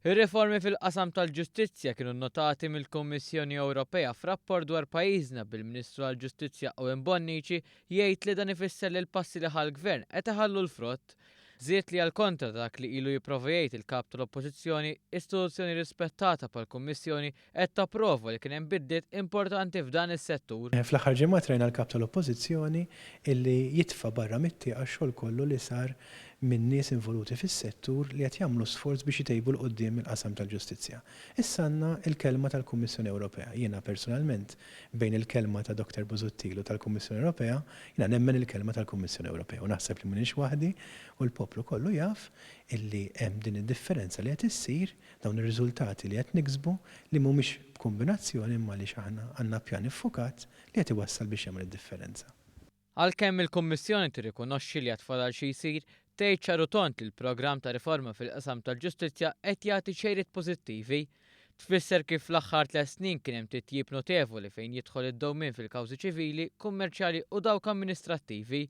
Ir-riformi fil-qasam tal-ġustizzja kienu nnotati mill-Kummissjoni Ewropea f'rapport dwar pajjiżna bil-Ministru għall-Ġustizzja Owen Bonnici jgħid li dan ifisser li l-passi li ħall-Gvern qed iħallu l-frott. Żied li għal-kontra dak li ilu jipprova jgħid il-kap tal-Oppożizzjoni, istituzzjoni rispettata bħall-Kummissjoni qed tapprova li kien hemm bidliet importanti f'dan is-settur. Fl-aħħar ġimgħat rajna l-kap tal-Oppożizzjoni illi jitfa' barra mit-tieqa x-xogħol kollu li sar minn nies involuti fis-settur li qed jagħmlu sforz biex jtejbu l qudiem il-qasam tal-ġustizzja. Issa għandna l-kelma tal-Kummissjoni Ewropea. Jiena personalment bejn il-kelma ta' Dr. Busuttilu tal-Kummissjoni Ewropea, jiena nemmen il-kelma tal-Kummissjoni Ewropea u naħseb li m'iniex waħdi u l-poplu kollu jaf illi hemm din id-differenza li qed issir dawn ir-riżultati li qed niksbu li mhumiex kombinazzjoni imma li aħna għandna pjan iffukat li qed iwassal biex jagħmel id-differenza. Għalkemm il-Kummissjoni tirrikonoxxi li qed fadal xi jsir, tgħid ċaru tont li l-programm ta' riforma fil-qasam tal-ġustizzja qed jagħti xejriet pożittivi. Tfisser kif fl-aħħar 3 snin kien hemm titjib notevoli fejn jidħol id-dewmien fil-kawżi ċivili, kummerċjali u dawk amministrattivi.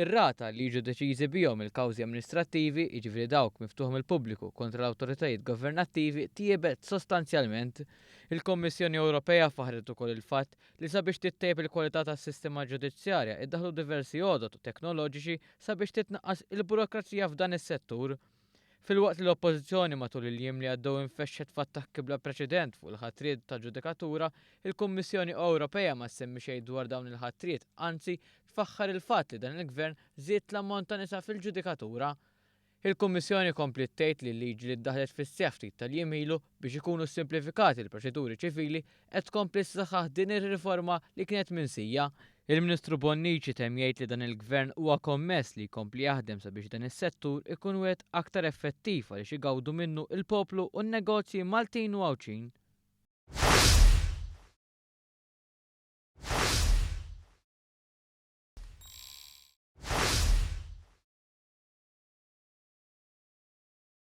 Ir-rata li jiġu deċiżi bihom il-kawżi amministrattivi, jiġifieri dawk miftuħ mill-pubbliku kontra l-awtoritajiet governattivi, tiebet sostanzjalment. Il-Kommissjoni Ewropea faħret ukoll il-fatt li sabiex tittejjeb il-kwalità tas-sistema ġudizzjarja iddaħħlu diversi għodot teknoloġiċi sabiex titnaqqas il-burokrazija f'dan is-settur. Fil-waqt li l-Oppożizzjoni matul il-jiem li għaddew infexxet f'attakki bla preċedent fuq il-ħatriet ta' ġudikatura, il-Kummissjoni Ewropea ma semmi xejn dwar dawn il-ħatriet, anzi tfaħħar il-fatt li dan il-Gvern żied l-ammont ta' nisa fil-ġudikatura. Il-Kummissjoni kompli tgħid li l-liġi li ddaħlet fis-seħħ ftit tal-jiem ilu biex ikunu simplifikati l-proċeduri ċivili qed tkompli ssaħħaħ din ir-riforma li kienet minsija. Il-Ministru Bonnici temm jgħid li dan il-Gvern huwa kommess li jkompli jaħdem sabiex dan is-settur ikun wieħed aktar effettiv għaliex igawdu minnu il-poplu u n-negozji Maltin u Għawċin.